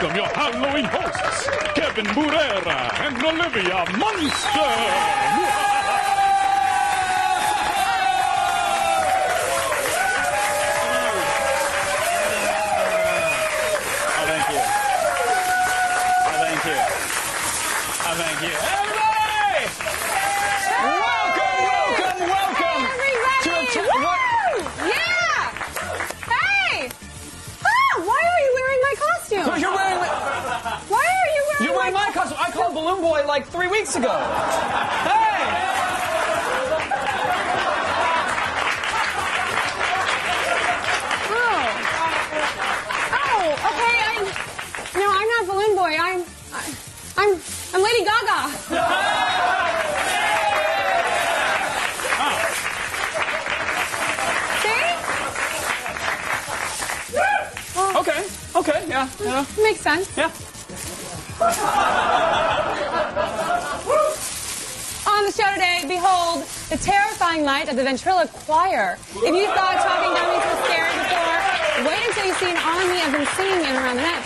welcome your Halloween hosts, Kevin Burera and Olivia Munster. Thank you. Everybody! Welcome! Hey, everybody! Yeah! Hey! Oh, why are you wearing my costume? So you're wearing... Why are you wearing You're wearing my costume. I called Balloon Boy like 3 weeks ago. Hey! Oh, okay. No, I'm not Balloon Boy. I'm Lady Gaga. See? Okay, yeah. Makes sense. Yeah. On the show today, behold, the terrifying light of the ventriloquist choir. If you thought talking dummies was scary before, wait until you see an army of them singing in around the net.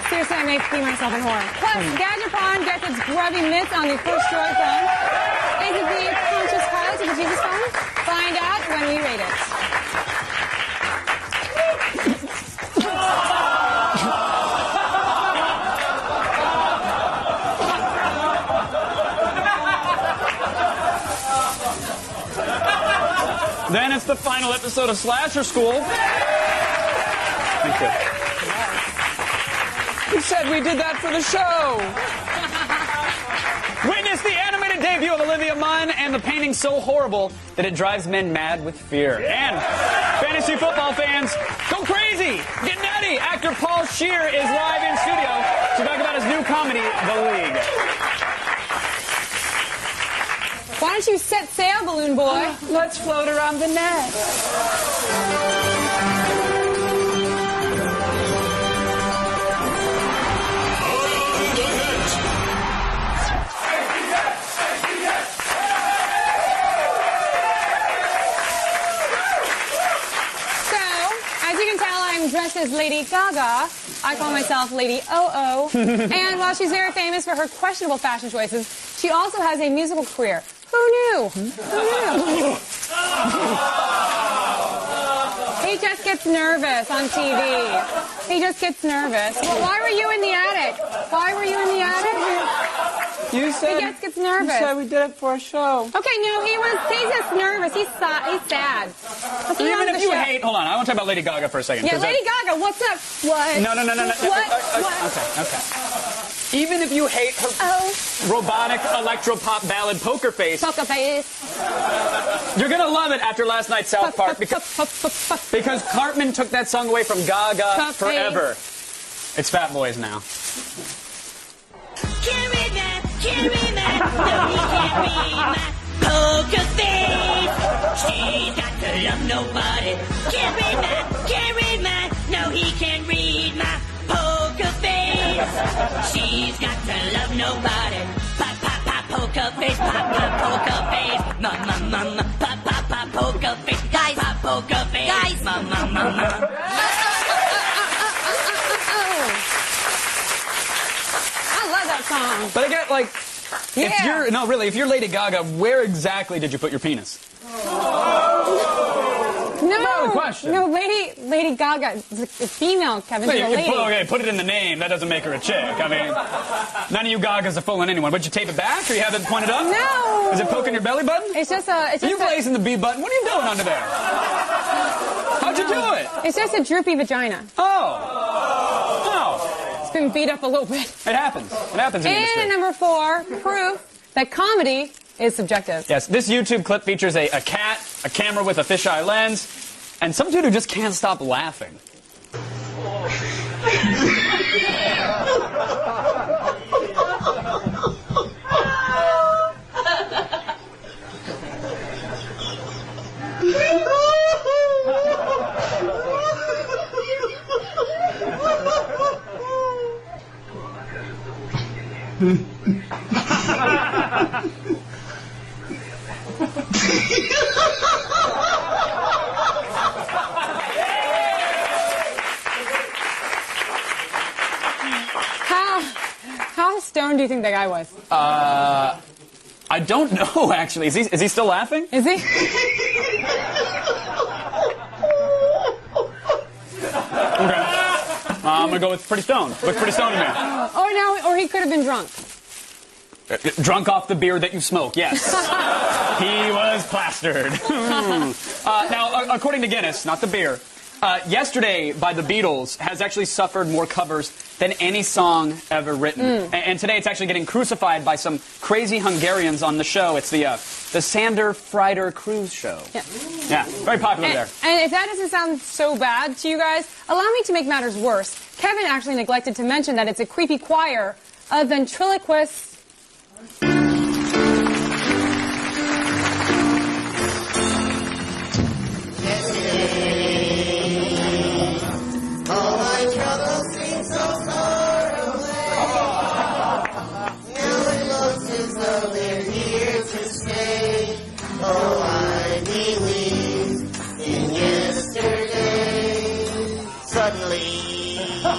Seriously, I may pee myself in horror. Plus, Gadgetron gets its grubby mitts on the first Droid phone. Is it the conscious pilot of the Jesus phone? Find out when we rate it. Then it's the final episode of Slasher School. Thank you. Who said we did that for the show? Witness the animated debut of Olivia Munn and the painting so horrible that it drives men mad with fear. And fantasy football fans, go crazy! Get nutty! Actor Paul Scheer is live in studio to talk about his new comedy, The League. Why don't you set sail, Balloon Boy? Let's float around the net. Dressed as Lady Gaga. I call myself Lady O-O. And while she's very famous for her questionable fashion choices, she also has a musical career. Who knew? Who knew? He just gets nervous on TV. He just gets nervous. Well, why were you in the attic? Why were you in the attic? You said... He just gets nervous. You said we did it for a show. Okay, no, he's just nervous. He's sad. Even if you hate... Hold on, I want to talk about Lady Gaga for a second. Yeah, Lady Gaga, what's up? What? No. What? Okay. Even if you hate her robotic electro-pop ballad Poker Face... Poker Face. You're going to love it after last night's South Park because Cartman took that song away from Gaga forever. It's Fat Boys now. Can't read that, no he can't read my poker face. She's got to love nobody. Can't read my, no he can't read my poker face. She's got to love nobody. Pop, poker face, pop, poker face. Mama, pop, poker face. Guys, pop, poker face. Guys, mama. I love that song. But I get like, if you're Lady Gaga, where exactly did you put your penis? No, question. No, Lady Gaga is a female, Kevin. She's a lady. Okay, put it in the name. That doesn't make her a chick. I mean, none of you Gagas are fooling anyone. Would you tape it back, or you have it pointed up? No. Is it poking your belly button? It's just a... You blazing the B button. What are you doing under there? How'd you do it? It's just a droopy vagina. Oh. It's been beat up a little bit. It happens. It happens in the industry. And number 4, proof that comedy is subjective. Yes, this YouTube clip features a cat, a camera with a fisheye lens, and some dude who just can't stop laughing. How stoned do you think that guy was? I don't know, actually. Is he still laughing? Is he? Okay. I'm going to go with pretty stoned. Looks pretty stoned to me. Oh, no, or he could have been drunk. Drunk off the beer that you smoke, yes. He was plastered. Now, according to Guinness, not the beer, Yesterday by the Beatles has actually suffered more covers than any song ever written. And today it's actually getting crucified by some crazy Hungarians on the show. It's the Sander Frieder Cruise Show. Yeah, very popular there. And if that doesn't sound so bad to you guys, allow me to make matters worse. Kevin actually neglected to mention that it's a creepy choir of ventriloquists. Suddenly, I'm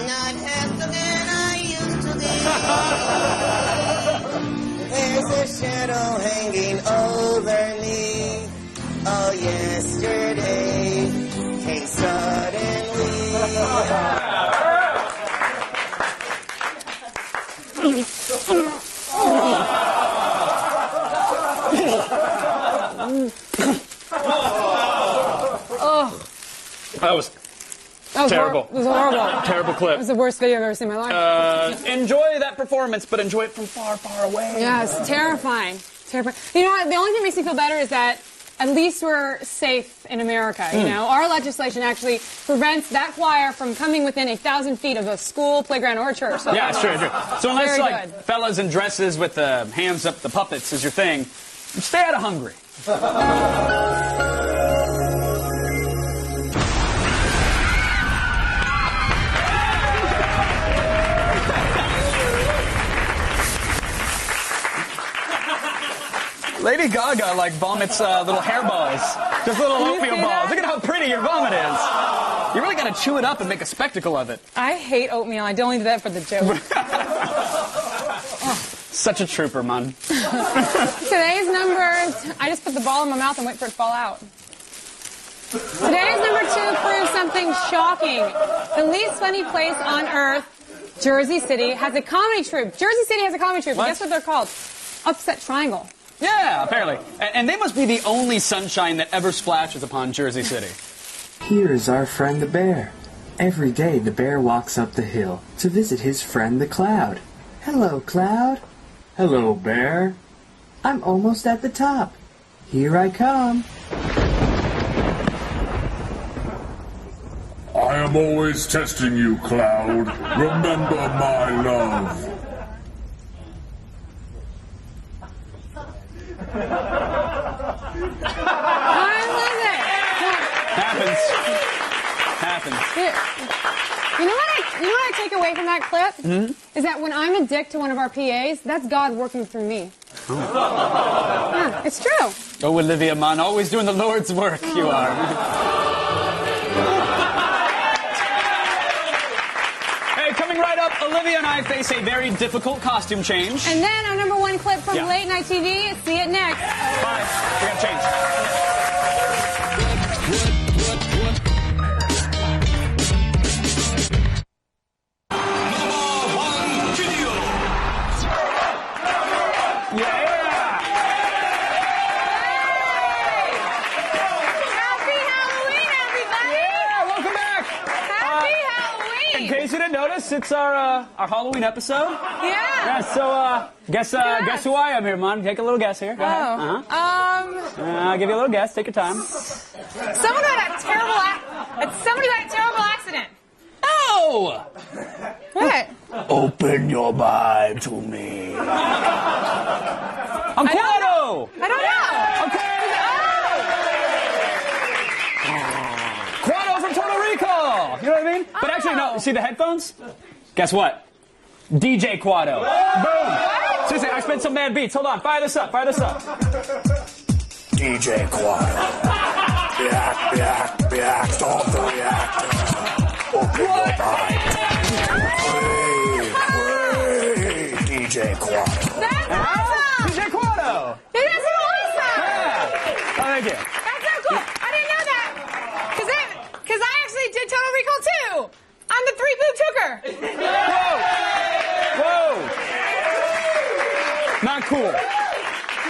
not half the man I used to be. There's a shadow hanging over me. Oh, yesterday came suddenly. That was terrible. It was horrible. Terrible clip. It was the worst video I've ever seen in my life. Enjoy that performance, but enjoy it from far, far away. Yeah, it's terrifying. Terrifying. You know what? The only thing that makes me feel better is that at least we're safe in America. You know, our legislation actually prevents that choir from coming within 1,000 feet of a school, playground, or a church. So Yeah, it's true. So unless Very like good. fellas in dresses with the hands up the puppets is your thing, stay out of Hungary. Lady Gaga like vomits little hairballs, just little Did you oatmeal see balls. that? Look at how pretty your vomit is. You really got to chew it up and make a spectacle of it. I hate oatmeal. I only do that for the joke. Such a trooper, man. Today's numbers, I just put the ball in my mouth and wait for it to fall out. Today's number 2 proves something shocking. The least funny place on earth, Jersey City, has a comedy troupe. Jersey City has a comedy troupe. What? Guess what they're called? Upset Triangle. Yeah, apparently. And they must be the only sunshine that ever splashes upon Jersey City. Here is our friend the bear. Every day the bear walks up the hill to visit his friend the cloud. Hello, cloud. Hello, bear. I'm almost at the top. Here I come. I am always testing you, Cloud. Remember my love. I love it. Happens. You know what I take away from that clip? Is that when I'm a dick to one of our PAs, that's God working through me. Yeah, it's true. Oh, Olivia Munn, always doing the Lord's work, you are. Hey, coming right up, Olivia and I face a very difficult costume change. And then our number 1 clip from Yeah. late night TV. See it next. Bye. We gotta change. Happy Halloween, everybody! Yeah, welcome back. Happy Halloween! In case you didn't notice, it's our Halloween episode. Yeah. Yeah, so guess who I am here, man. Take a little guess here. Go ahead. I'll give you a little guess. Take your time. Someone had a terrible accident. Oh! What? Open your mind to me. I'm Quado! I don't know. Okay. Quado from Total Recall. You know what I mean? But actually, no. See the headphones? Guess what? DJ Quado. Boom. Seriously, I spent some mad beats. Hold on. Fire this up. DJ Quado. React, stop the reactor. Open your mind. DJ Quad. That's awesome! DJ Quado! Hey, that's awesome! Yeah. Oh, thank you. That's so cool. I didn't know that. Because I actually did Total Recall too. I'm the three-boob tooker. Whoa! Not cool.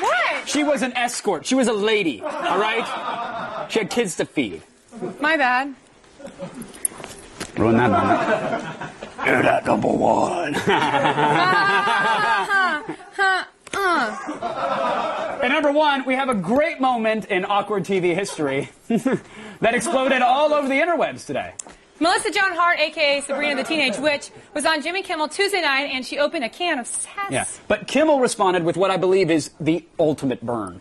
What? She was an escort. She was a lady, all right? She had kids to feed. My bad. Ruin that moment. You're that number one. At number one, we have a great moment in awkward TV history that exploded all over the interwebs today. Melissa Joan Hart, a.k.a. Sabrina the Teenage Witch, was on Jimmy Kimmel Tuesday night, and she opened a can of sass. Yeah, but Kimmel responded with what I believe is the ultimate burn.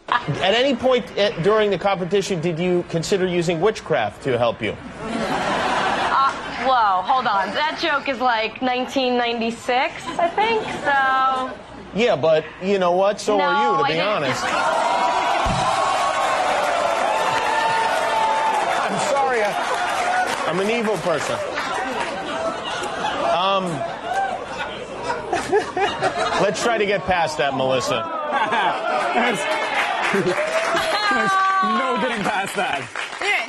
At any point during the competition, did you consider using witchcraft to help you? Whoa, hold on. That joke is like 1996, I think, so... Yeah, but you know what? So are you, to be honest. I'm sorry. I'm an evil person. Let's try to get past that, Melissa. There's no getting past that. Yeah,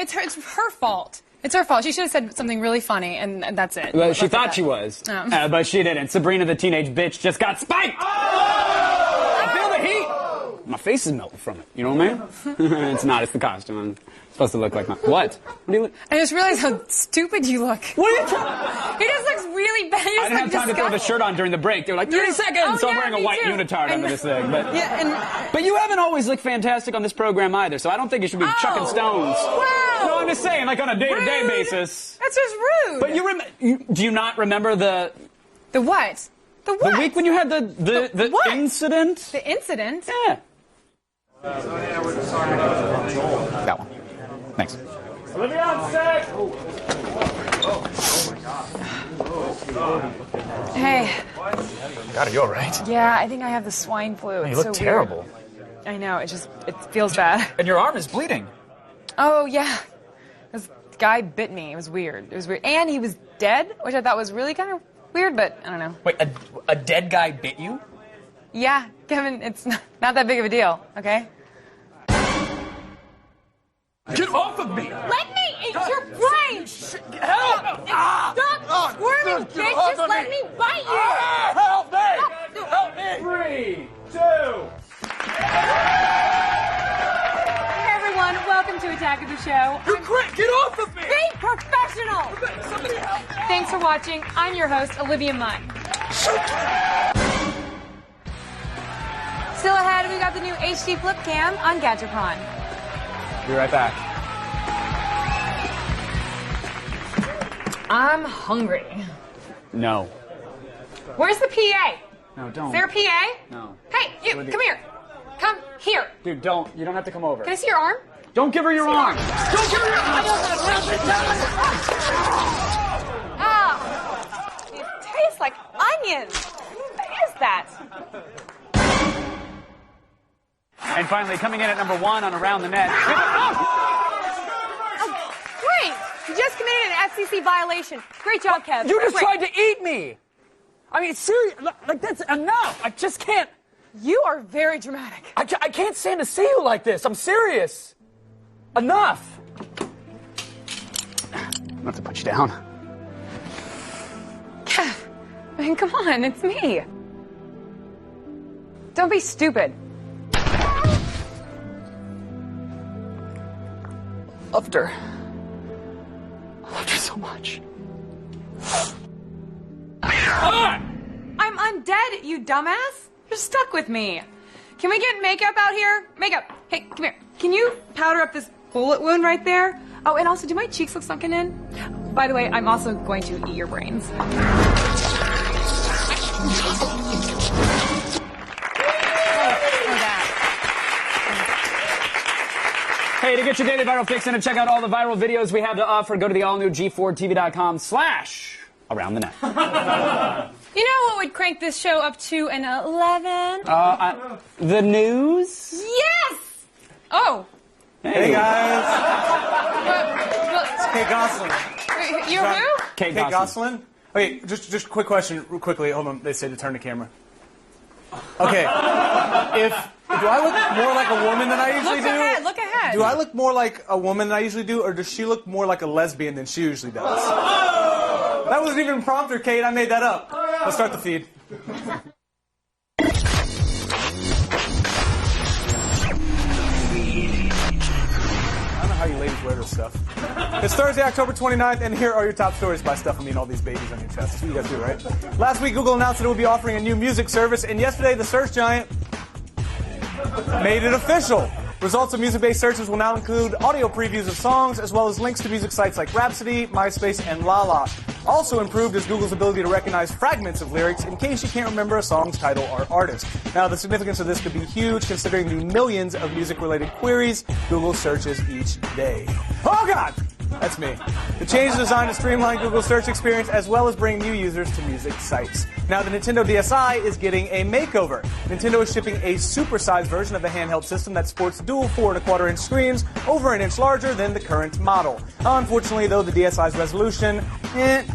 it's her fault. It's her fault. She should have said something really funny, and that's it. Well, she thought she was, but she didn't. Sabrina the Teenage Bitch just got spiked. I feel the heat. My face is melting from it. You know what I mean? It's not. It's the costume. I'm supposed to look like my... What? What do you look? I just realized how stupid you look. What are you talking? He just looks really bad. I didn't have time to throw the shirt on during the break. They were like, 30 seconds! So I'm wearing a white unitard under this thing. But you haven't always looked fantastic on this program either, so I don't think you should be chucking stones. Wow! No, I'm just saying, like on a day-to-day basis. That's just rude. But do you not remember the... The what? The what? The week when you had the what? incident? The incident? Yeah. That one. Thanks. Olivia on set! Hey. God, are you all right? Yeah, I think I have the swine flu. You look terrible. Weird. I know, it feels bad. And your arm is bleeding. Oh, yeah. This guy bit me. It was weird. And he was dead, which I thought was really kind of weird, but I don't know. Wait, a dead guy bit you? Yeah, Kevin, it's not that big of a deal, okay? Get off of me! Let me eat your brain! Help! Stop squirming, bitch! Just let me bite you! Help me! Help me! 3, 2... Hey everyone, welcome to Attack of the Show. You quit! Get off of me! Be professional! Somebody help me! Thanks for watching. I'm your host, Olivia Munn. Still ahead, we got the new HD Flip Cam on Gadgetron. Be right back. I'm hungry. No. Where's the PA? No, don't. Is there a PA? No. Hey, you, come here. Come here. Dude, don't. You don't have to come over. Can I see your arm? Don't give her your arm. Don't give her your arm. Ah. It tastes like onions. What is that? And finally, coming in at number one on Around the Net. Wait, you just committed an FCC violation. Great job, Kev. You just Great. tried to eat me. I mean, seriously, like that's enough. I just can't. You are very dramatic. I can't stand to see you like this. I'm serious. Enough. I'm have to put you down. Kev, I mean, come on, it's me. Don't be stupid. Loved her. I loved her so much. I'm dead, you dumbass. You're stuck with me. Can we get makeup out here? Makeup. Hey, come here. Can you powder up this bullet wound right there? Oh, and also, do my cheeks look sunken in? By the way, I'm also going to eat your brains. Hey, to get your daily viral fix and to check out all the viral videos we have to offer, go to the all-new G4TV.com/aroundthenet. You know what would crank this show up to an 11? The news? Yes! Oh. Hey guys. Well, Kate Gosselin. you're who? Kate Kate Gosselin. Okay, just a quick question, real quickly. Hold on, they say to turn the camera. Okay, do I look more like a woman than I usually do? Look ahead. Do I look more like a woman than I usually do, or does she look more like a lesbian than she usually does? That wasn't even a prompter, Kate. I made that up. Let's start the feed. I don't know how you ladies wear this stuff. It's Thursday, October 29th, and here are your top stories by stuffing me and all these babies on your chest. That's what you guys do, right? Last week, Google announced that it would be offering a new music service, and yesterday, the search giant made it official. Results of music-based searches will now include audio previews of songs, as well as links to music sites like Rhapsody, MySpace, and Lala. Also improved is Google's ability to recognize fragments of lyrics in case you can't remember a song's title or artist. Now, the significance of this could be huge, considering the millions of music-related queries Google searches each day. Oh, God! That's me. The change is designed to streamline Google's search experience as well as bring new users to music sites. Now, the Nintendo DSi is getting a makeover. Nintendo is shipping a supersized version of the handheld system that sports dual 4 1/4-inch screens, over an inch larger than the current model. Unfortunately, though, the DSi's resolution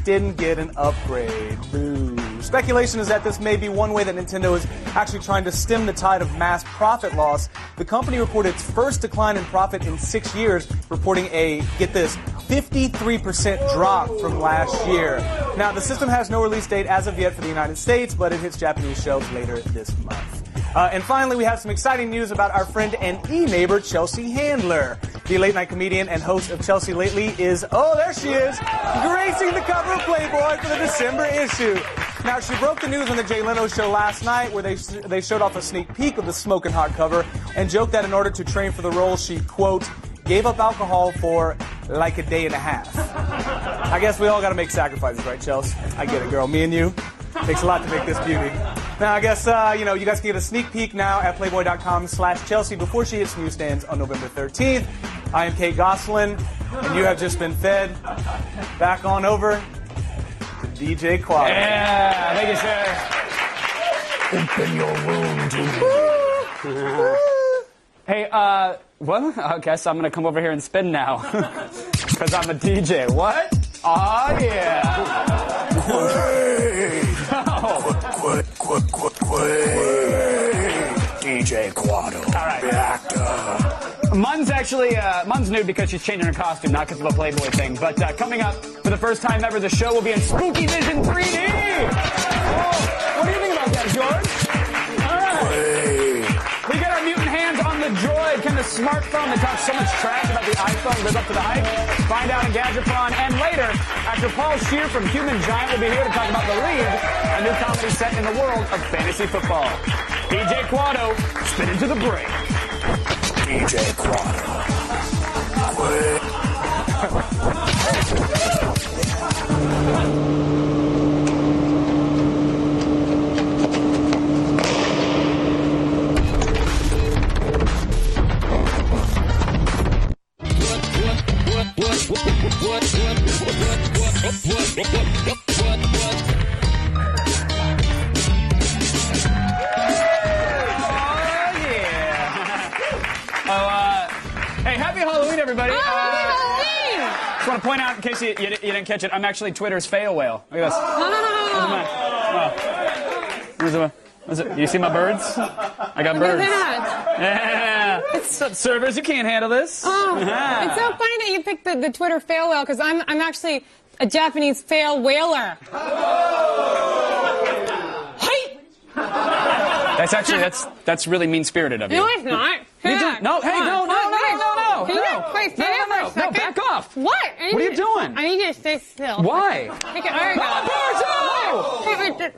didn't get an upgrade. Boo. Speculation is that this may be one way that Nintendo is actually trying to stem the tide of mass profit loss. The company reported its first decline in profit in 6 years, reporting a, get this, 53% drop from last year. Now, the system has no release date as of yet for the United States, but it hits Japanese shelves later this month. And finally, we have some exciting news about our friend and e-neighbor, Chelsea Handler. The late-night comedian and host of Chelsea Lately is, oh, there she is, gracing the cover of Playboy for the December issue. Now, she broke the news on the Jay Leno show last night where they showed off a sneak peek of the smoking hot cover and joked that in order to train for the role, she, quote, gave up alcohol for like a day and a half. I guess we all got to make sacrifices, right, Chelsea? I get it, girl. Me and you. Takes a lot to make this beauty. Now, I guess, you guys can get a sneak peek now at playboy.com/Chelsea before she hits newsstands on November 13th. I am Kate Gosselin, and you have just been fed. Back on over to DJ Quad. Yeah, thank you, sir. Open your wound, Hey, well, I guess I'm going to come over here and spin now. Because I'm a DJ. What? Oh, yeah. DJ Quado. All right. Mun's new because she's changing her costume, not because of a Playboy thing. But coming up, for the first time ever, the show will be in Spooky Vision 3D. Oh, what do you think about that, George? All right. We got our mutant hands on the Droid, kind of smartphone that talks so much trash about the iPhone, lives up to the hype. Find out in Gadgetron. And later, actor Paul Scheer from Human Giant will be here to talk about The League, a new comedy set in the world of fantasy football. DJ Quado, spin into the break. DJ Quado. Hey, happy Halloween, everybody. Happy Halloween! Just want to point out, in case you didn't catch it, I'm actually Twitter's fail whale. Look at this. Do you see my birds? I got birds. Yeah. What's up, servers? You can't handle this. Oh, it's so funny that you picked the Twitter fail whale because I'm actually a Japanese fail whaler. Hey! That's really mean-spirited of you. No, it's not. No, hey, no. Can you just play stay there for a second? No, back off. What? What are you doing? I need you to stay still. Why? Take it. There you go.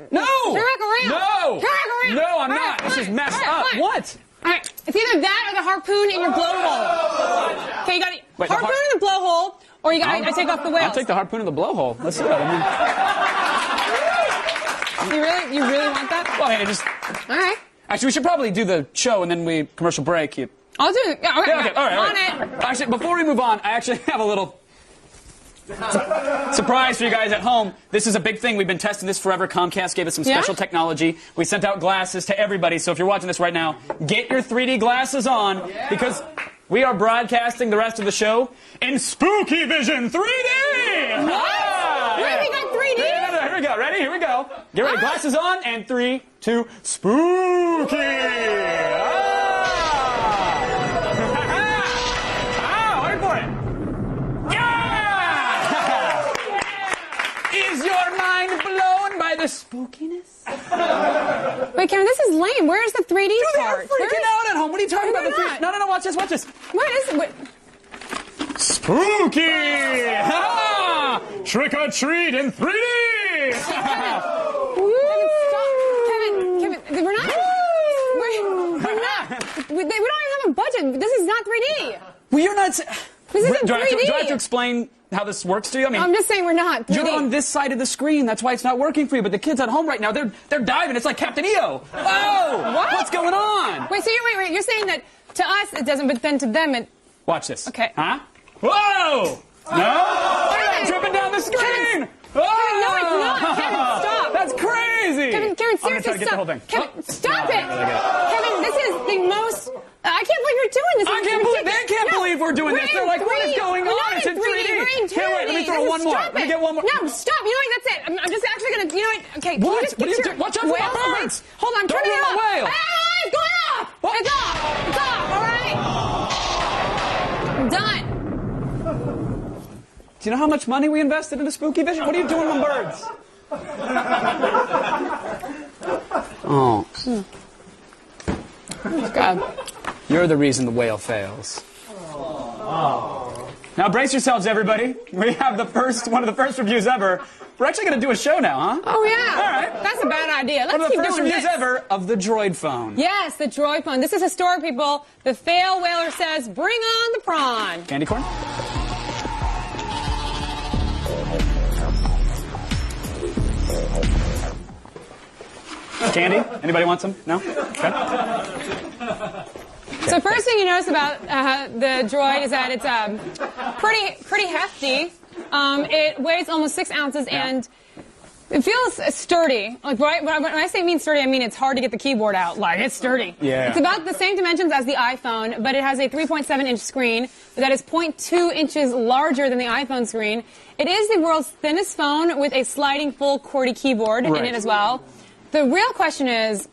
No! Turn back around. No! Turn back around. No, I'm not. This is messed up. What? All right. It's either that or the harpoon in your blowhole. Okay, you got it. Harpoon in the blowhole, or you got I take off the whales. I'll take the harpoon in the blowhole. Let's do it. You really want that? Well, hey, just. All right. Actually, we should probably do the show and then we commercial break. I'll do it. Yeah, okay. All right. Actually, before we move on, I actually have a little surprise for you guys at home. This is a big thing. We've been testing this forever. Comcast gave us some special technology. We sent out glasses to everybody. So if you're watching this right now, get your 3D glasses on because we are broadcasting the rest of the show in Spooky Vision 3D. What? Where do we got 3D? Here we go. Ready? Here we go. Get ready. Glasses on, and 3, 2, spooky. Wait for it. Yeah! Is your mind blown by the spookiness? Wait, Kevin, this is lame. Where's the 3D part? They're freaking out at home. What are you talking about? No, watch this, watch this. What is it? Spooky! Ha! Trick or treat in 3D! Kevin, we're not. We don't even have a budget. This is not 3D. Well, you're not. This isn't 3D. Do I have to explain how this works to you? I mean, I'm just saying we're not 3D. You're on this side of the screen. That's why it's not working for you. But the kids at home right now, they're diving. It's like Captain EO. Oh, what? What's going on? Wait, so you're saying that to us it doesn't, but then to them it. Watch this. Okay. Huh? Whoa! No! Kevin! Tripping down the screen! Kevin, no, it's not. Kevin, stop. That's crazy. Kevin, seriously, I'm gonna try to get the whole thing. Kevin, stop it. Kevin, this is the most. I can't believe you're doing this. I can't believe they can't believe we're doing this. They're like, what is going on? It's in 3D. We're in 2D. Here, wait, let me throw one more. Let me get one more. No, stop. You know what? That's it. I'm just actually gonna. You know what? Okay. Can What? you just What are you picture doing? Watch out for whales? the birds. Hold on, I'm Don't turning it ruin off. the whale. It's going off. What? It's off. It's off. All right. I'm done. Do you know how much money we invested into Spooky Vision? What are you doing on birds? Oh. God. You're the reason the whale fails. Now brace yourselves, everybody. We have one of the first reviews ever. We're actually going to do a show now, huh? Oh yeah. All right. That's a bad idea. Let's One of the keep first doing reviews this. ever of the Droid phone. Yes, the Droid phone. This is historic, people. The fail whaler says, "Bring on the prawn." Candy corn? Candy? Anybody want some? No? Okay. So first thing you notice about the Droid is that it's pretty hefty. It weighs almost 6 ounces and it feels sturdy. Like when I say mean sturdy, I mean it's hard to get the keyboard out. Like it's sturdy. Yeah. It's about the same dimensions as the iPhone, but it has a 3.7-inch screen that is 0.2 inches larger than the iPhone screen. It is the world's thinnest phone with a sliding full QWERTY keyboard in it as well. The real question is,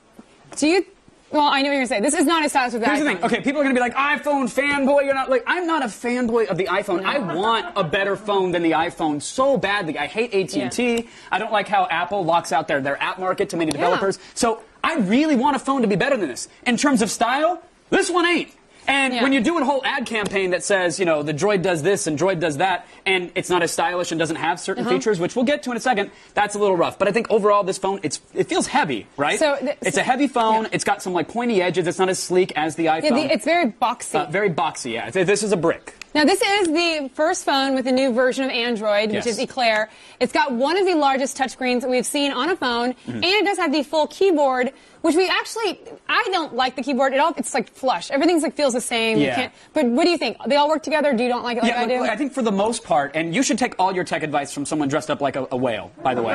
well, I know what you're going to say. This is not as stylish as the iPhone. Here's the thing. Okay, people are going to be like, iPhone fanboy. You're not like, I'm not a fanboy of the iPhone. I want a better phone than the iPhone so badly. I hate AT&T. Yeah. I don't like how Apple locks out their app market to many developers. So I really want a phone to be better than this. In terms of style, this one ain't. And when you're doing a whole ad campaign that says, you know, the Droid does this and Droid does that, and it's not as stylish and doesn't have certain features, which we'll get to in a second, that's a little rough. But I think overall this phone, it feels heavy, right? It's a heavy phone. Yeah. It's got some like pointy edges. It's not as sleek as the iPhone. Yeah, it's very boxy. Very boxy, yeah. This is a brick. Now, this is the first phone with a new version of Android, which is Eclair. It's got one of the largest touchscreens that we've seen on a phone, and it does have the full keyboard, which I don't like the keyboard at all. It's like flush. Everything's like feels the same. Yeah. But what do you think? They all work together? Do you don't like it like I do? I think for the most part, and you should take all your tech advice from someone dressed up like a whale, by the way.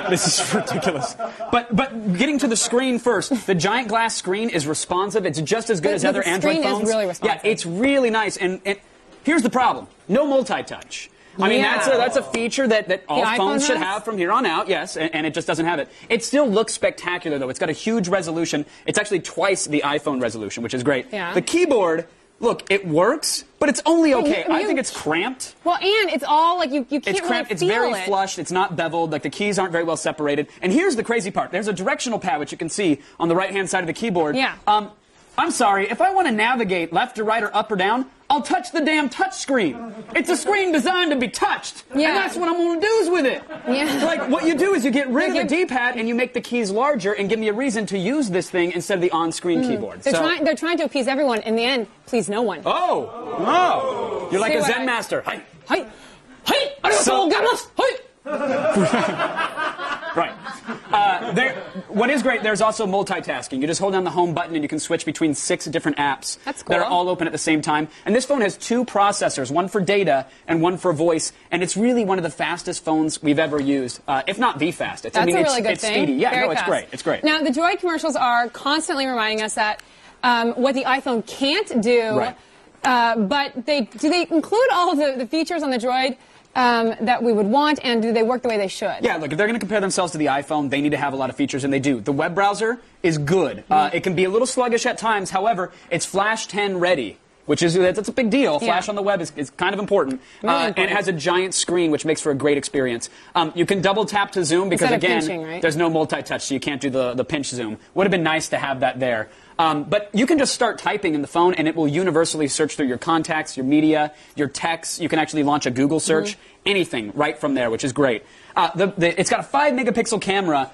This is ridiculous. But getting to the screen first, the giant glass screen is responsive. It's just as good as other Android phones. The screen is really responsive. Yeah, it's really nice. And here's the problem. No multi-touch. I mean, that's a feature that all phones should have from here on out, yes, and it just doesn't have it. It still looks spectacular, though. It's got a huge resolution. It's actually twice the iPhone resolution, which is great. Yeah. The keyboard, look, it works, but it's only okay. I think it's cramped. Well, and it's all like you can't It's cramped. really It's feel very flush. It's not beveled. Like the keys aren't very well separated. And here's the crazy part. There's a directional pad, which you can see on the right-hand side of the keyboard. Yeah. I'm sorry. If I want to navigate left or right or up or down, I'll touch the damn touch screen. It's a screen designed to be touched. Yeah. And that's what I'm going to do with it. Yeah. Like, what you do is you get rid of the D-pad and you make the keys larger and give me a reason to use this thing instead of the on-screen keyboard. They're trying to appease everyone. In the end, please no one. Oh. You're like a Zen master. Hi. Hi. Hi. Right. What is great, there's also multitasking. You just hold down the home button and you can switch between 6 different apps. That's cool. That are all open at the same time. And this phone has 2 processors, one for data and one for voice. And it's really one of the fastest phones we've ever used, if not the fastest. That's a really good it's thing. Speedy. Yeah, Very it's fast. great. It's great. Now, the Droid commercials are constantly reminding us that what the iPhone can't do, Right. but do they include all of the features on the Droid that we would want, and do they work the way they should? Yeah, look, if they're going to compare themselves to the iPhone, they need to have a lot of features, and they do. The web browser is good. It can be a little sluggish at times. However, it's Flash 10 ready, which is that's a big deal. Flash on the web is kind of important. Really important. And it has a giant screen, which makes for a great experience. You can double tap to zoom because, Instead of again, pinching, right? there's no multi-touch, so you can't do the pinch zoom. Would have been nice to have that there. But you can just start typing in the phone, and it will universally search through your contacts, your media, your texts. You can actually launch a Google search, anything right from there, which is great. It's got a 5-megapixel camera.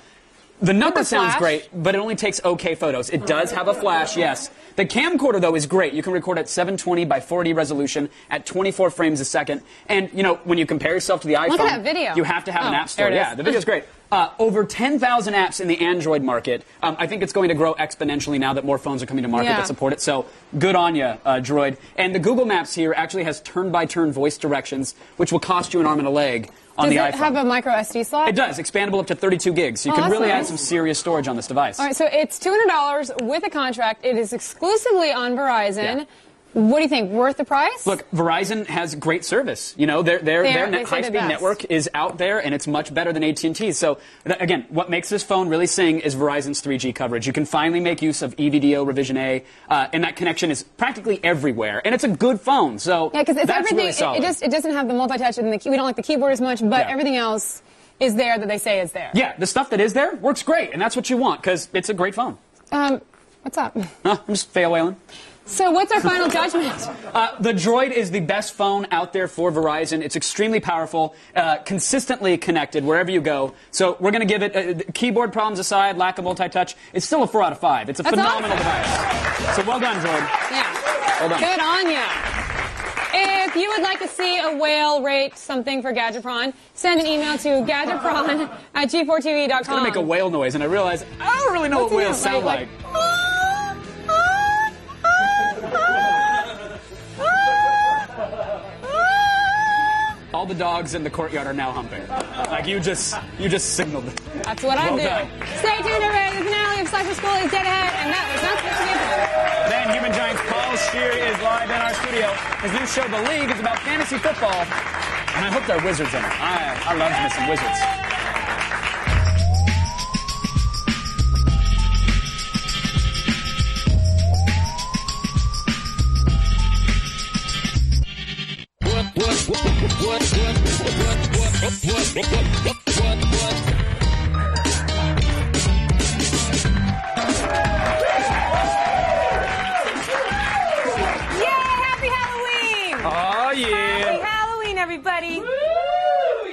The number sounds great, but it only takes okay photos. It does have a flash, yes. The camcorder, though, is great. You can record at 720 by 480 resolution at 24 frames a second. And, you know, when you compare yourself to the iPhone, look at that video. You have to have an app store. There it is. Yeah, the video's great. Over 10,000 apps in the Android market. I think it's going to grow exponentially now that more phones are coming to market that support it. So good on you, Droid. And the Google Maps here actually has turn-by-turn voice directions, which will cost you an arm and a leg on the iPhone. Does it have a micro SD slot? It does. Expandable up to 32 gigs. So you can really add some serious storage on this device. All right, so it's $200 with a contract. It is exclusively on Verizon. Yeah. What do you think? Worth the price? Look, Verizon has great service. You know, their high-speed network is out there, and it's much better than AT&T's. So, again, what makes this phone really sing is Verizon's 3G coverage. You can finally make use of EVDO Revision A, and that connection is practically everywhere. And it's a good phone, so yeah, because it's that's everything. Really solid. It doesn't have the multi-touch, and we don't like the keyboard as much, but everything else is there that they say is there. Yeah, the stuff that is there works great, and that's what you want, because it's a great phone. What's up? I'm just fail whaling. So what's our final judgment? The Droid is the best phone out there for Verizon. It's extremely powerful, consistently connected wherever you go. So we're going to give it, keyboard problems aside, lack of multi-touch, it's still a 4 out of 5. It's a phenomenal device. So well done, Droid. Yeah. Well done. Good on ya. If you would like to see a whale rate something for Gadgetpron, send an email to gadgetpron@g4tv.com. I was going to make a whale noise, and I realized I don't really know what whales sound like. All the dogs in the courtyard are now humping. Like you just signaled it. That's what I do. Done. Stay tuned, everybody. The finale of Cypher School is dead ahead, and that was not supposed to be a Then Human Giant's Paul Scheer is live in our studio. His new show, The League, is about fantasy football, and I hope there are wizards in it. I love me some wizards. Everybody.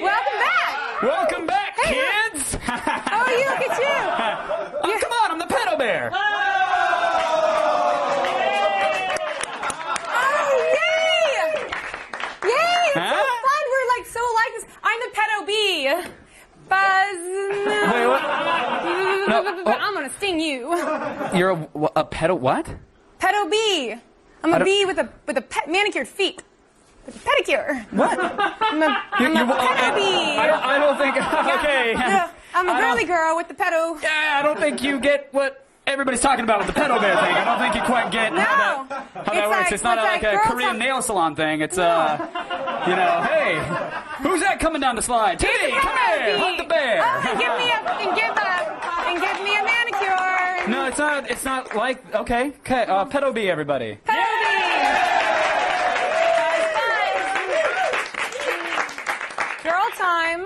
Welcome back. Welcome back, kids. Oh, you look at you. Oh, come on, I'm the pedo bear. Oh, yay! Yay! It's so fun. We're like so alike. I'm the pedo bee. Buzz. Wait, what? No, I'm gonna sting you. You're a pedo what? Pedo bee. I'm a bee with a manicured feet. Pedicure. What? I'm a pedo bee. I don't think. Okay. Yeah, I'm a girly girl with the pedo. Yeah, I don't think you get what everybody's talking about with the pedo bear thing. I don't think you quite get how that works. It's not like a Korean nail salon thing. It's you know, hey, who's that coming down the slide? Timmy, come here, hunt the bear. Oh, give me a manicure. No, it's not. It's not like okay. Pedo bee, everybody. Pedo bee. Girl time.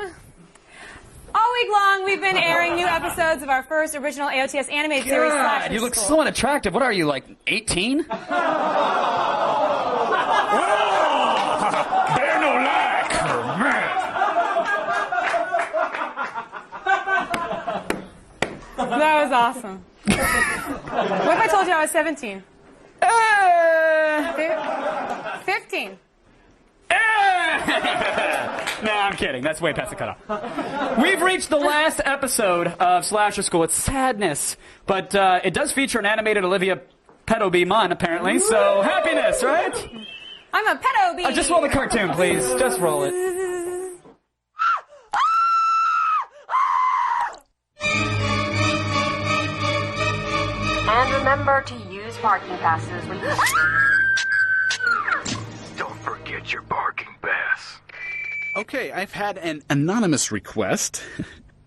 All week long, we've been airing new episodes of our first original AOTS animated series. God, you look so unattractive. What are you, like 18? They're no like her, man. That was awesome. What if I told you I was 17? 15. No, I'm kidding. That's way past the cutoff. We've reached the last episode of Slasher School. It's sadness, but it does feature an animated Olivia Pedo Bee Munn, apparently, so happiness, right? I'm a pedo bee. Just roll the cartoon, please. Just roll it. And remember to use parking passes when you... Don't forget your parking pass. Okay, I've had an anonymous request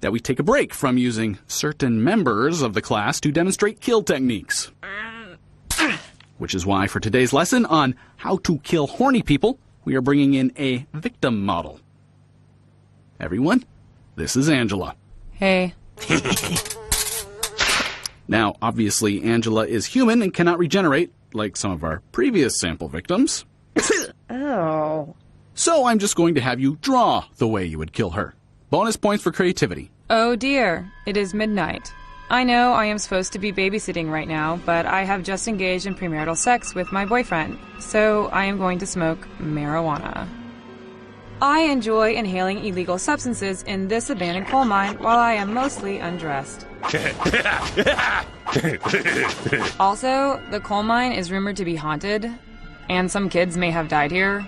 that we take a break from using certain members of the class to demonstrate kill techniques. Which is why for today's lesson on how to kill horny people, we are bringing in a victim model. Everyone, this is Angela. Hey. Now, obviously, Angela is human and cannot regenerate, like some of our previous sample victims. Oh. So I'm just going to have you draw the way you would kill her. Bonus points for creativity. Oh dear, it is midnight. I know I am supposed to be babysitting right now, but I have just engaged in premarital sex with my boyfriend, so I am going to smoke marijuana. I enjoy inhaling illegal substances in this abandoned coal mine while I am mostly undressed. Also, the coal mine is rumored to be haunted, and some kids may have died here,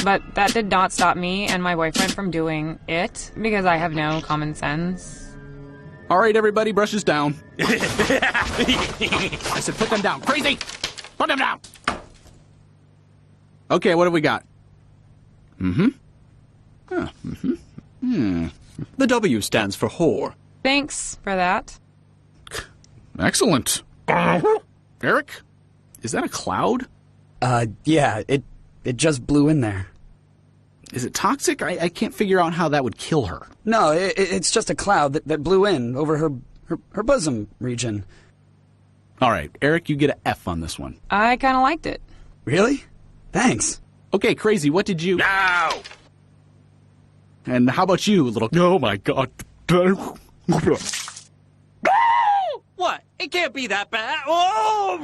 but that did not stop me and my boyfriend from doing it, because I have no common sense. All right, everybody, brushes down. I said put them down. Crazy! Put them down! Okay, what have we got? The W stands for whore. Thanks for that. Excellent. Eric, is that a cloud? Yeah, it just blew in there. Is it toxic? I can't figure out how that would kill her. No, it's just a cloud that blew in over her bosom region. All right, Eric, you get an F on this one. I kind of liked it. Really? Thanks. Okay, Crazy, what did you... No! And how about you, little... Oh, my God. What? It can't be that bad. Oh!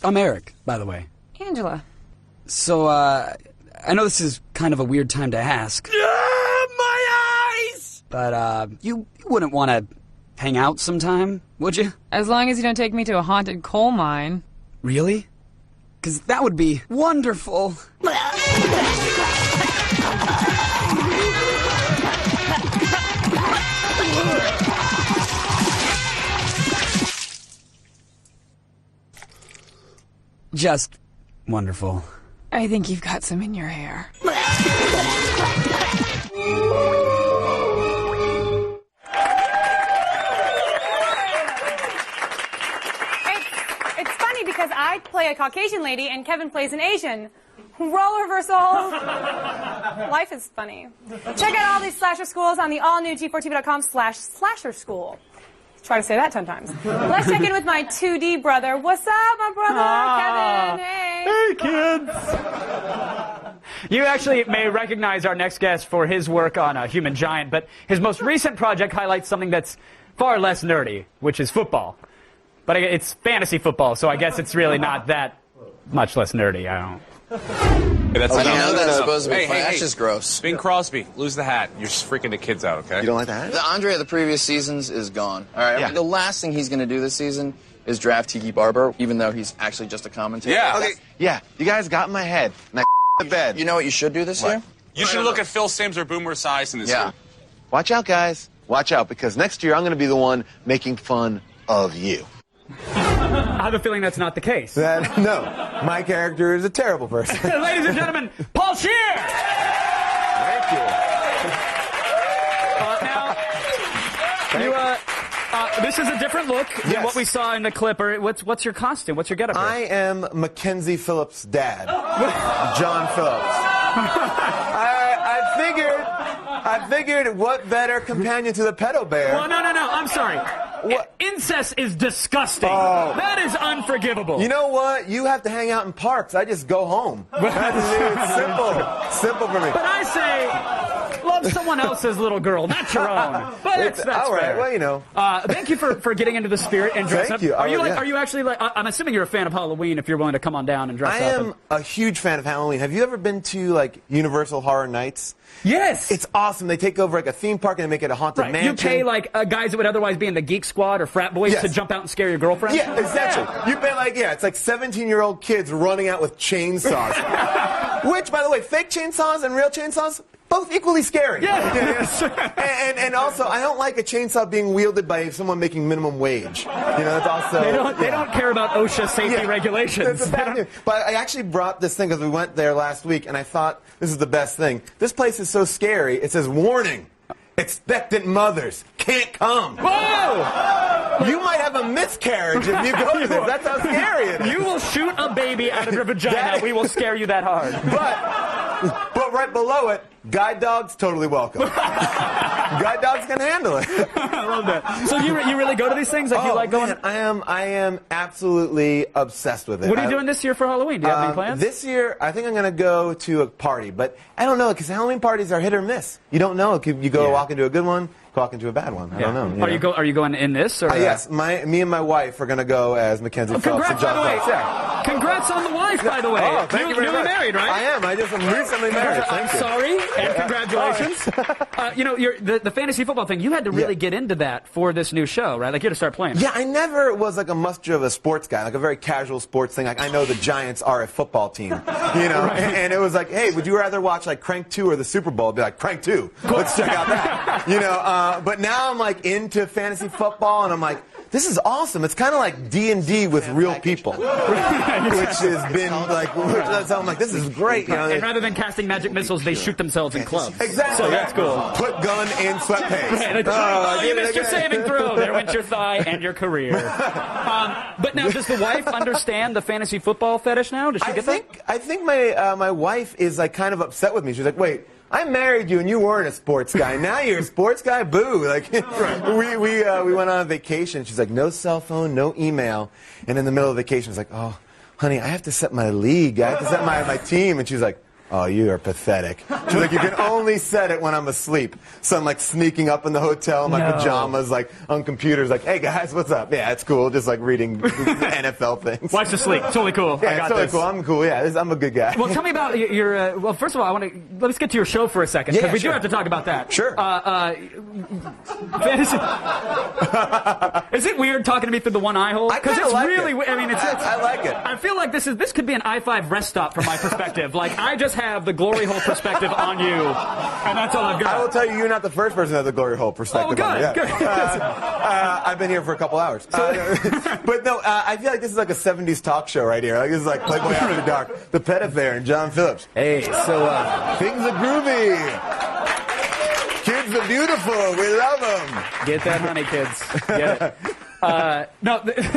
I'm Eric, by the way. Angela. So, I know this is kind of a weird time to ask. My eyes! But, you wouldn't want to hang out sometime, would you? As long as you don't take me to a haunted coal mine. Really? Because that would be wonderful. Just wonderful. I think you've got some in your hair. It's funny because I play a Caucasian lady and Kevin plays an Asian. Role reversal. Life is funny. Check out all these slasher schools on the all-new G4TV.com/slasher school. Try to say that 10 times. Let's check in with my 2D brother. What's up, my brother? Kevin. Hey. Hey, kids. You actually may recognize our next guest for his work on Human Giant, but his most recent project highlights something that's far less nerdy, which is football. But it's fantasy football, so I guess it's really not that much less nerdy. I don't. Hey, that's I know that's supposed to be funny. That's Hey, just gross. Bing Crosby, lose the hat. You're just freaking the kids out, okay? You don't like that? The Andre of the previous seasons is gone. All right. Yeah. The last thing he's going to do this season is draft Tiki Barber, even though he's actually just a commentator. Yeah. Okay. Yeah, you guys got in my head. And the bed. You know what you should do this year? You should look at Phil Simms or Boomer Esiason this year. Watch out, guys. Watch out, because next year I'm going to be the one making fun of you. I have a feeling that's not the case. No, my character is a terrible person. Ladies and gentlemen, Paul Scheer! Thank you. This is a different look than what we saw in the clip. What's your costume? What's your getup? I am Mackenzie Phillips' dad, John Phillips. I figured what better companion to the pedo bear. Well, no. I'm sorry. What? Incest is disgusting. Oh. That is unforgivable. You know what? You have to hang out in parks. I just go home. It's simple for me. But I say, love someone else's little girl, not your own. But that's all right. fair. Well, you know. Thank you for getting into the spirit and dress Thank up. you. Are you Yeah. Are you actually like? I'm assuming you're a fan of Halloween. If you're willing to come on down and dress I up. am a huge fan of Halloween. Have you ever been to like Universal Horror Nights? Yes. It's awesome. They take over like a theme park and they make it a haunted mansion. You pay like guys that would otherwise be in the Geek Squad or frat boys to jump out and scare your girlfriend. Yeah, exactly. You pay like it's like 17-year-old kids running out with chainsaws. Which, by the way, fake chainsaws and real chainsaws, both equally scary. Yeah. And also, I don't like a chainsaw being wielded by someone making minimum wage. That's also they don't care about OSHA safety regulations. That's a bad news. But I actually brought this thing because we went there last week, and I thought this is the best thing. This place is so scary. It says, "Warning: expectant mothers can't come." Whoa! You might have a miscarriage if you go to this. That's how scary it is. You will shoot a baby out of your vagina. We will scare you that hard. But right below it, guide dogs totally welcome. Guide dogs can handle it. I love that. So you really go to these things? Like you like going? Man, I am absolutely obsessed with it. What are you doing this year for Halloween? Do you have any plans? This year, I think I'm going to go to a party, but I don't know because Halloween parties are hit or miss. You don't know. You go walk into a good one, walk into a bad one. I don't know. Are you going in this? Or, yes, me and my wife are going to go as Mackenzie Phelps and John Phelps. Yeah. Congrats on the wife, by the way. Oh, thank you very much. Married, right? I am. I'm recently married. I'm sorry, and congratulations. The fantasy football thing, you had to really get into that for this new show, right? Like, you had to start playing. Yeah, I never was like a much of a sports guy, like a very casual sports thing. Like, I know the Giants are a football team, and it was like, hey, would you rather watch like Crank 2 or the Super Bowl? I'd be like, Crank 2. Let's check out that. But now I'm like into fantasy football, and I'm like, this is awesome. It's kind of like D&D with real people, which has been like, I'm like, this is great. And rather than casting magic missiles, they shoot themselves in clubs. Exactly. So that's cool. Put gun in sweatpants. You missed your saving throw. There went your thigh and your career. But now, does the wife understand the fantasy football fetish now? Does she get that? I think my wife is like kind of upset with me. She's like, wait, I married you and you weren't a sports guy. Now you're a sports guy? Boo. Like, we went on a vacation. She's like, no cell phone, no email. And in the middle of the vacation, she's like, oh, honey, I have to set my league. I have to set my team. And she's like, oh, you are pathetic. She's like, you can only set it when I'm asleep. So I'm like sneaking up in the hotel in my pajamas, like on computers, like, hey guys, what's up? Yeah, it's cool. Just like reading NFL things. Wife's asleep. Totally cool. Yeah, I got it's totally this. cool. I'm cool. Yeah, I'm a good guy. Well, tell me about your. Well, first of all, let's get to your show for a second because we do have to talk about that. Sure. Fantasy. Is it weird talking to me through the one eye hole? Because it's like really. It. I mean, I like it. I feel like this could be an I-5 rest stop from my perspective. Like I just have the glory hole perspective on you, and that's all I've got. I will tell you, you're not the first person to have the glory hole perspective on me. Good. I've been here for a couple hours. But no, I feel like this is like a 70s talk show right here. Like this is like Playboy After Dark, the Pet Affair, and John Phillips. Hey, so things are groovy. Kids are beautiful. We love them. Get that money, kids. Get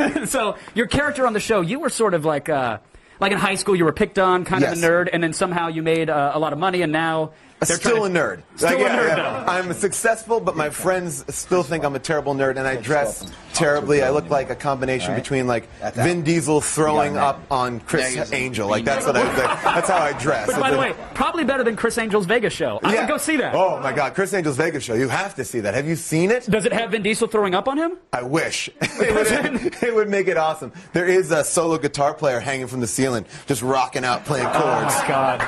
it. So your character on the show, you were sort of like in high school, you were picked on, kind of a nerd, and then somehow you made a lot of money, and now Still a nerd. Still a nerd, though. I'm successful, but my friends still think I'm a terrible nerd, and I dress terribly. I look like a combination between like Vin Diesel throwing up on Chris Angel. Like that's what that's how I dress. But by the way, probably better than Chris Angel's Vegas show. I would go see that. Oh my God, Chris Angel's Vegas show. You have to see that. Have you seen it? Does it have Vin Diesel throwing up on him? I wish. It would make it awesome. There is a solo guitar player hanging from the ceiling, just rocking out, playing chords. Oh my God,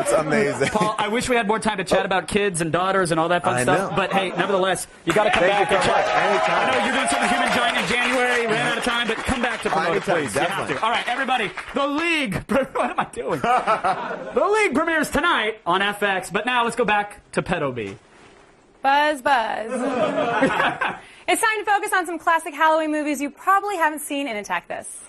it's amazing. Paul, I wish we had more time to chat about kids and daughters and all that fun stuff. But hey, nevertheless, you got to come back and chat. I know you're doing something human giant in January. Ran out of time, but come back to promote it, please. You have to. All right, everybody. The League. What am I doing? The League premieres tonight on FX. But now let's go back to Pedo B. Buzz, buzz. It's time to focus on some classic Halloween movies you probably haven't seen and attack this.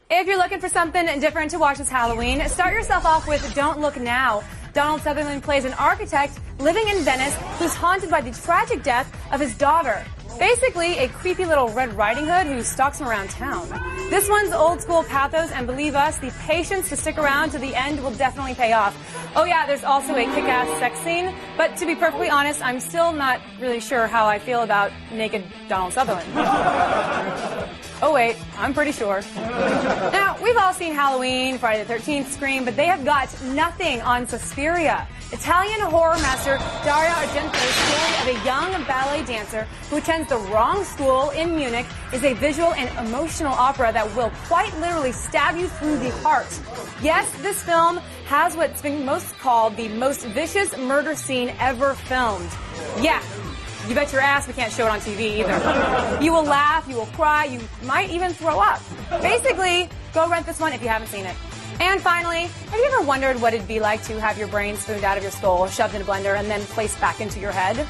If you're looking for something different to watch this Halloween, start yourself off with Don't Look Now. Donald Sutherland plays an architect living in Venice who's haunted by the tragic death of his daughter. Basically, a creepy little Red Riding Hood who stalks him around town. This one's old school pathos, and believe us, the patience to stick around to the end will definitely pay off. Oh yeah, there's also a kick-ass sex scene, but to be perfectly honest, I'm still not really sure how I feel about naked Donald Sutherland. Oh wait, I'm pretty sure. Now, we've all seen Halloween, Friday the 13th, Scream, but they have got nothing on Suspiria. Italian horror master Dario Argento's story of a young ballet dancer who attends the wrong school in Munich is a visual and emotional opera that will quite literally stab you through the heart. Yes, this film has what's been most called the most vicious murder scene ever filmed. Yeah, You bet your ass we can't show it on TV either. You will laugh, you will cry, you might even throw up. Basically, go rent this one if you haven't seen it. And finally, have you ever wondered what it'd be like to have your brain spooned out of your skull, shoved in a blender, and then placed back into your head?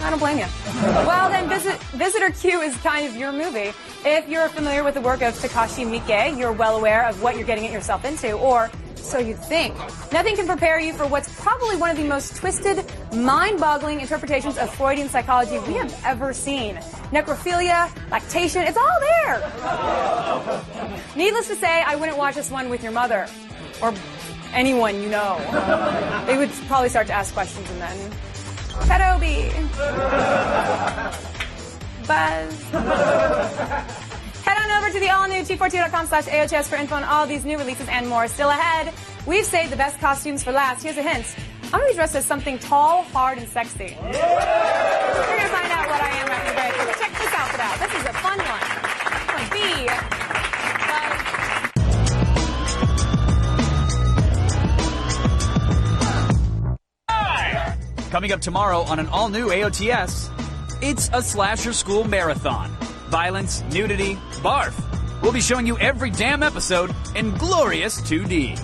I don't blame you. Well, then Visitor Q is kind of your movie. If you're familiar with the work of Takashi Miike, you're well aware of what you're getting yourself into, or so you think. Nothing can prepare you for what's probably one of the most twisted, mind-boggling interpretations of Freudian psychology we have ever seen. Necrophilia, lactation, it's all there. Needless to say, I wouldn't watch this one with your mother, or anyone you know. They would probably start to ask questions and then... Pedobi. Buzz. Head on over to the all-new T42.com/AOTS for info on all these new releases and more. Still ahead, we've saved the best costumes for last. Here's a hint. I'm going to be dressed as something tall, hard, and sexy. We're going to find out what I am after the break. Check this outfit out. This is a fun one. Coming up tomorrow on an all-new AOTS, it's a slasher school marathon. Violence, nudity, barf. We'll be showing you every damn episode in glorious 2D.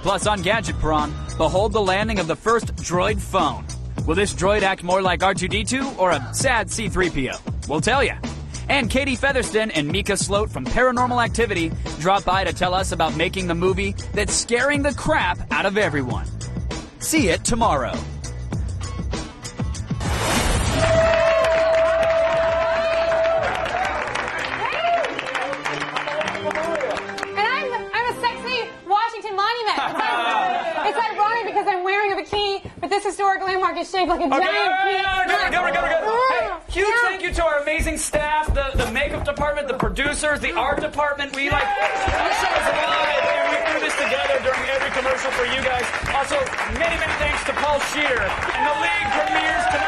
Plus on Gadget Prawn, behold the landing of the first droid phone. Will this droid act more like R2-D2 or a sad C-3PO? We'll tell ya. And Katie Featherston and Mika Sloat from Paranormal Activity drop by to tell us about making the movie that's scaring the crap out of everyone. See it tomorrow. Historic landmark is shaped like a giant Go. Hey, huge thank you to our amazing staff, the makeup department, the producers, the art department. Our show is alive, and we do this together during every commercial for you guys. Also, many thanks to Paul Scheer. And the league premieres tonight.